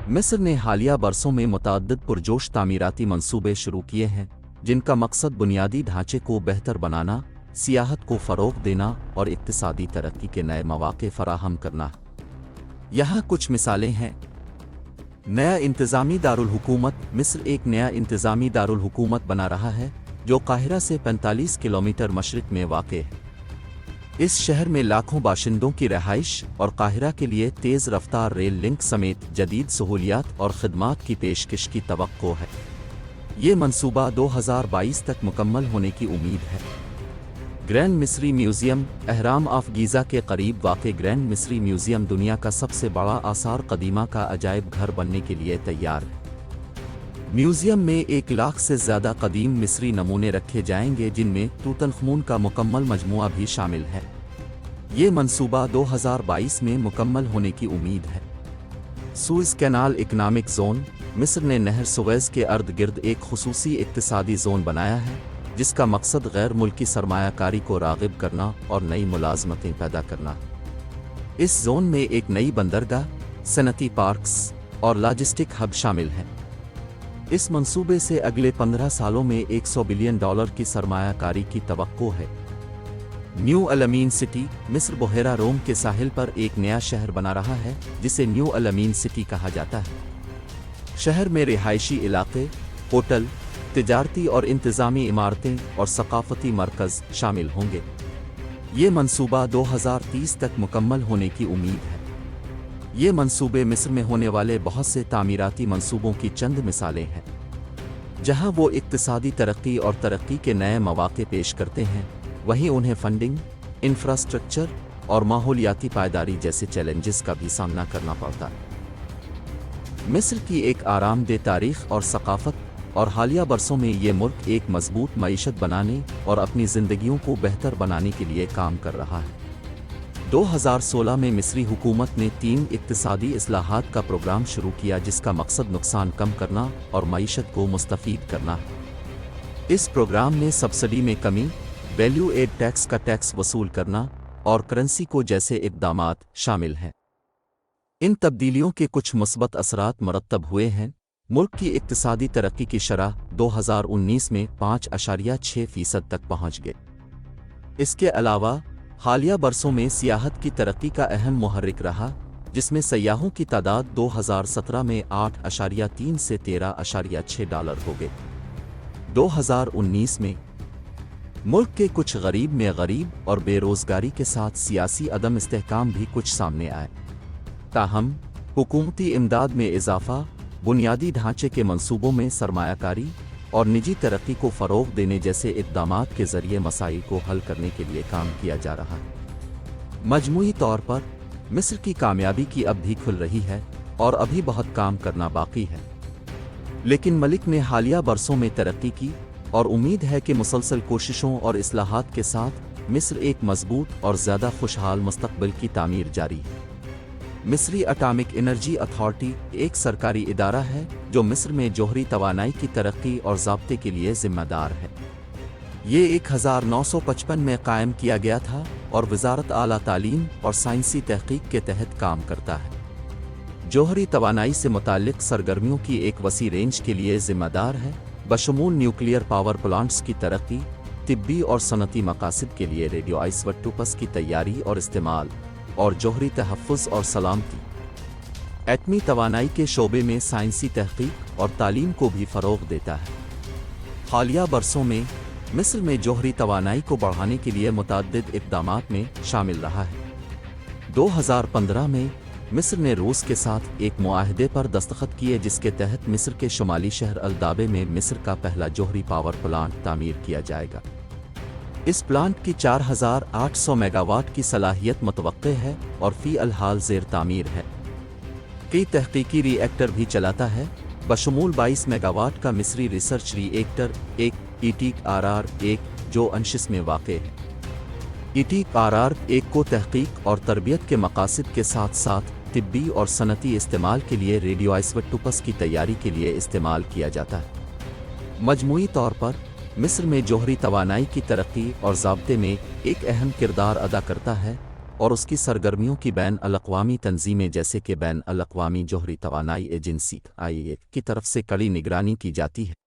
मिस्र ने हालिया बरसों में मुतअद्दिद पुरजोश तामीराती मंसूबे शुरू किए हैं, जिनका मकसद बुनियादी ढांचे को बेहतर बनाना, सियाहत को फ़रोग़ देना और इक़्तिसादी तरक्की के नए मौक़े फ़राहम करना है। यहाँ कुछ मिसालें हैं। नया इंतज़ामी दारुल हुकूमत। मिस्र एक नया इंतज़ामी दारुल हुकूमत बना रहा है, जो काहिरा से 45 किलोमीटर मशरिक़ में वाक़ है। इस शहर में लाखों बाशिंदों की रहाइश और काहिरा के लिए तेज़ रफ्तार रेल लिंक समेत जदीद सहूलियात और ख़िदमात की पेशकश की तवक्को है। ये मंसूबा 2022 तक मुकम्मल होने की उम्मीद है। ग्रैंड मिस्री म्यूज़ियम। अहराम ऑफ गीज़ा के करीब वाक़ ग्रैंड मिस्री म्यूज़ियम दुनिया का सबसे बड़ा आसार क़दीमा का अजायब घर बनने के लिए तैयार है। म्यूज़ियम में 1 लाख से ज़्यादा कदीम मिस्री नमूने रखे जाएंगे, जिनमें तूतनखमून का मुकम्मल मजमुआ भी शामिल है। ये मंसूबा 2022 में मुकम्मल होने की उम्मीद है। Suez canal economic zone. मिस्र ने नहर सुएज़ के अर्द गिर्द एक खुसूसी इक्तिसादी ज़ोन बनाया है, जिसका मकसद गैर मुल्की सरमायाकारी को राग़िब करना और नई मुलाज़मतें पैदा करना। इस ज़ोन में एक नई बंदरगाह, सनती पार्क्स और लॉजिस्टिक हब शामिल हैं। इस मंसूबे से अगले 15 सालों में $100 बिलियन की सरमायाकारी की तवक्को है। New Alamein city. मिस्र बहेरा रोम के साहिल पर एक नया शहर बना रहा है, जिसे न्यू अल-अमीन सिटी कहा जाता है। शहर में रिहायशी इलाके, होटल, तिजारती और इंतज़ामी इमारतें और सकाफ़ती मरकज़ शामिल होंगे। ये मंसूबा 2030 तक मुकम्मल होने की उम्मीद है। ये मंसूबे मिस्र में होने वाले बहुत से तामीराती मंसूबों की चंद मिसालें हैं, जहां वो इक्तिसादी तरक्की और तरक्की के नए मौक़े पेश करते हैं, वहीं उन्हें फंडिंग, इंफ्रास्ट्रक्चर और माहौलियाती पायदारी जैसे चैलेंजेस का भी सामना करना पड़ता है। मिस्र की एक आरामदेह तारीख़ और सकाफ़त और हालिया बरसों में ये मुल्क एक मजबूत मईशत बनाने और अपनी ज़िंदगियों को बेहतर बनाने के लिए काम कर रहा है। 2016 में मिस्री हुकूमत ने 3 इक्तिसादी इस्लाहात का प्रोग्राम शुरू किया, जिसका मकसद नुकसान कम करना और मईशत को मुस्तफ़ीद करना है। इस प्रोग्राम में सब्सिडी में कमी, वैल्यू एड टैक्स का टैक्स वसूल करना और करेंसी को जैसे इक़दामात शामिल हैं। इन तब्दीलियों के कुछ मुस्बत असरात मरतब हुए हैं। मुल्क की इक्तिसादी तरक्की की शरह 2019 में 5.6% तक पहुँच गई। इसके अलावा हालिया बरसों में सियाहत की तरक्की का अहम मुहर्रिक रहा, जिसमें सयाहों की तादाद 2017 में 8.3 से $13.6 हो गई। 2019 में मुल्क के कुछ गरीब में गरीब और बेरोज़गारी के साथ सियासी अदम इस्तेहकाम भी कुछ सामने आए। ताहम हुकूमती इमदाद में इजाफ़ा, बुनियादी ढांचे के मंसूबों में सरमायाकारी और निजी तरक्की को फ़रोग़ देने जैसे इक़दामात के ज़रिए मसाइल को हल करने के लिए काम किया जा रहा है। मजमूई तौर पर मिस्र की कामयाबी की अब भी खुल रही है और अभी बहुत काम करना बाकी है, लेकिन मलिक ने हालिया बरसों में तरक्की की और उम्मीद है कि मुसलसल कोशिशों और इस्लाहात के साथ मिस्र एक मजबूत और ज़्यादा खुशहाल मुस्तक़बिल की तामीर जारी है। मिस्री एटॉमिक एनर्जी अथॉरिटी एक सरकारी इदारा है जो मिस्र में जोहरी तवानाई की तरक्की और ज़ाब्ते के लिए ज़िम्मेदार है। ये 1955 में कायम किया गया था और वज़ारत आला तालीम और साइंसी तहक़ीक़ के तहत काम करता है। जोहरी तवानाई से मुताल्लिक़ सरगर्मियों की एक वसी रेंज के लिए ज़िम्मेदार है, बशमूल न्यूक्लियर पावर प्लांट्स की तरक्की, तिब्बी और सनती मकासद के लिए रेडियोआइसोटोप्स की तैयारी और इस्तेमाल, और जोहरी तहफ़्फ़ुज़ और सलामती। एटमी तवानाई के शोबे में साइंसी तहक़ीक़ और तालीम को भी फ़रोग़ देता है। हालिया बरसों में मिस्र में जोहरी तवानाई को बढ़ाने के लिए मुतअद्दिद इक़दामात में शामिल रहा है। 2015 में मिस्र ने रूस के साथ एक मुआहदे पर दस्तखत किए, जिसके तहत मिस्र के शुमाली शहर अल-दाबे में मिस्र का पहला जोहरी पावर प्लांट तामीर किया जाएगा। इस प्लांट की 4800 मेगावाट की सलाहियत मुतवक्के है और फ़ी अल-हाल ज़ेर तामीर है। कई तहक़ीक़ी रिएक्टर भी चलाता है, बशमूल 22 मेगावाट का मिस्री रिसर्च रिएक्टर एक ETRR-1 जो अंशिस में वाक़ है। ETRR-1 को तहक़ीक़ और तरबियत के मकासद के साथ साथ तिब्बी और सनती इस्तेमाल के लिए रेडियोआइसोटोप्स की तैयारी के लिए इस्तेमाल किया जाता है। मजमूई तौर पर मिस्र में जोहरी तवानाई की तरक्की और ज़ाब्ते में एक अहम किरदार अदा करता है, اور اس کی سرگرمیوں کی بین الاقوامی تنظیمیں جیسے کہ بین الاقوامی جوہری توانائی ایجنسی (IAEA) کی طرف سے کڑی نگرانی کی جاتی ہے۔